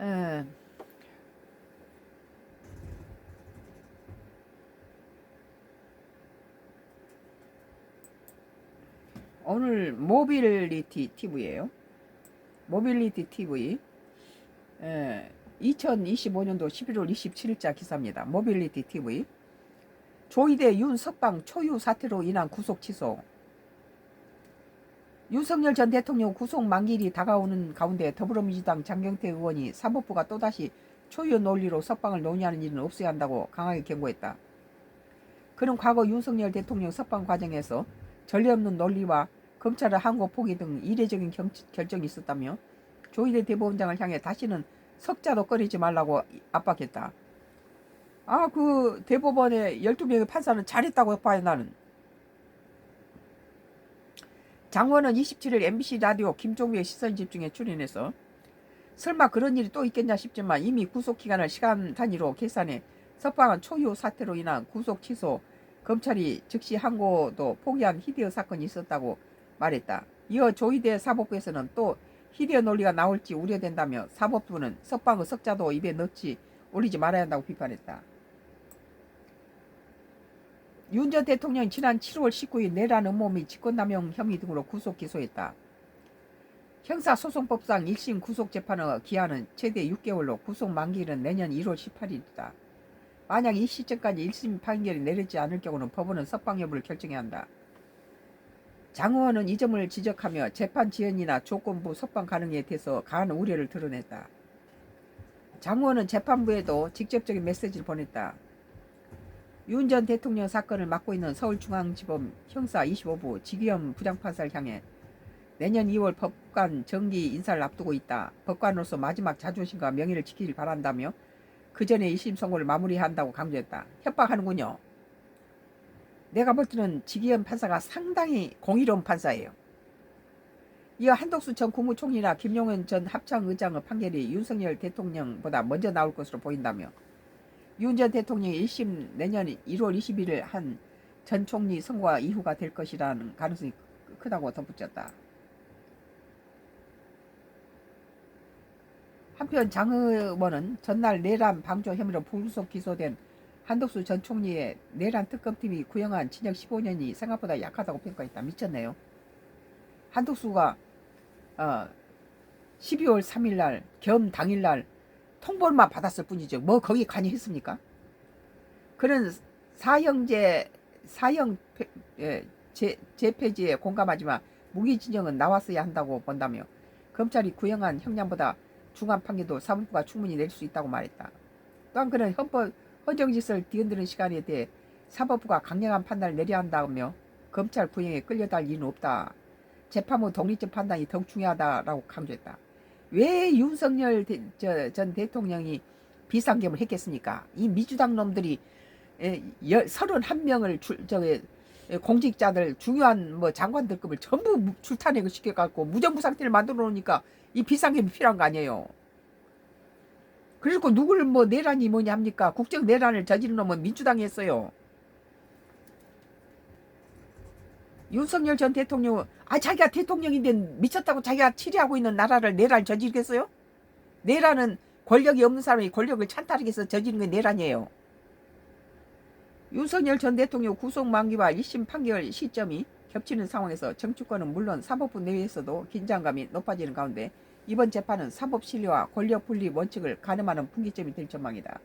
에, 오늘 모빌리티 TV예요. 모빌리티 TV. 2025년도 11월 27일자 기사입니다. 모빌리티 TV. 조이대 윤석방 초유 사태로 인한 구속 취소. 윤석열 전 대통령 구속 만기일이 다가오는 가운데 더불어민주당 장경태 의원이 사법부가 또다시 초유 논리로 석방을 논의하는 일은 없어야 한다고 강하게 경고했다. 그는 과거 윤석열 대통령 석방 과정에서 전례 없는 논리와 검찰의 항고 포기 등 이례적인 결정이 있었다며 조희대 대법원장을 향해 다시는 석자도 꺼리지 말라고 압박했다. 그 대법원의 12명의 판사는 잘했다고 봐요, 나는. 장원은 27일 MBC 라디오 김종배의 시선집중에 출연해서 설마 그런 일이 또 있겠냐 싶지만 이미 구속기간을 시간 단위로 계산해 석방한 초유 사태로 인한 구속 취소, 검찰이 즉시 항고도 포기한 히디어 사건이 있었다고 말했다. 이어 조희대 사법부에서는 또 히디어 논리가 나올지 우려된다며 사법부는 석방의 석자도 입에 넣지 올리지 말아야 한다고 비판했다. 윤 전 대통령이 지난 7월 19일 내란 음모 및 직권남용 혐의 등으로 구속 기소했다. 형사소송법상 1심 구속재판의 기한은 최대 6개월로 구속 만기일은 내년 1월 18일이다. 만약 이 시점까지 1심 판결이 내려지지 않을 경우는 법원은 석방 여부를 결정해야 한다. 장 의원은 이 점을 지적하며 재판 지연이나 조건부 석방 가능에 대해서 강한 우려를 드러냈다. 장 의원은 재판부에도 직접적인 메시지를 보냈다. 윤 전 대통령 사건을 맡고 있는 서울중앙지법 형사 25부 지기현 부장판사를 향해 내년 2월 법관 정기 인사를 앞두고 있다. 법관으로서 마지막 자존심과 명예를 지키길 바란다며 그 전에 1심 선고를 마무리한다고 강조했다. 협박하는군요. 내가 볼 때는 지기현 판사가 상당히 공의로운 판사예요. 이어 한덕수 전 국무총리나 김용현 전 합창의장의 판결이 윤석열 대통령보다 먼저 나올 것으로 보인다며 윤 전 대통령이 1심 내년 1월 21일 한 전 총리 선고가 이후가 될 것이라는 가능성이 크다고 덧붙였다. 한편 장 의원은 전날 내란 방조 혐의로 불구속 기소된 한덕수 전 총리의 내란 특검팀이 구형한 징역 15년이 생각보다 약하다고 평가했다. 미쳤네요. 한덕수가 12월 3일날 겸 당일날 통보만 받았을 뿐이죠. 뭐 거기 관여했습니까? 그는 사형 재폐지에 공감하지만 무기징역은 나왔어야 한다고 본다며 검찰이 구형한 형량보다 중한 판결도 사법부가 충분히 낼 수 있다고 말했다. 또한 그는 헌정질서를 뒤흔드는 시간에 대해 사법부가 강력한 판단을 내려야 한다며 검찰 구형에 끌려달 이유는 없다. 재판부 독립적 판단이 더욱 중요하다라고 강조했다. 왜 윤석열 전 대통령이 비상계엄을 했겠습니까? 이 민주당 놈들이 31명을 공직자들 중요한 장관들급을 전부 출탄핵을 시켜갖고 무정부 상태를 만들어 놓으니까 이 비상계엄이 필요한 거 아니에요. 그리고 누굴 내란이 뭐냐 합니까? 국정 내란을 저지른 놈은 민주당이 했어요. 윤석열 전 대통령 자기가 대통령인데 미쳤다고 자기가 치리하고 있는 나라를 내란 저지르겠어요? 내란은 권력이 없는 사람이 권력을 찬탈하기 위해서 저지른 게 내란이에요. 윤석열 전 대통령 구속 만기와 1심 판결 시점이 겹치는 상황에서 정치권은 물론 사법부 내에서도 긴장감이 높아지는 가운데 이번 재판은 사법 신뢰와 권력 분리 원칙을 가늠하는 분기점이 될 전망이다.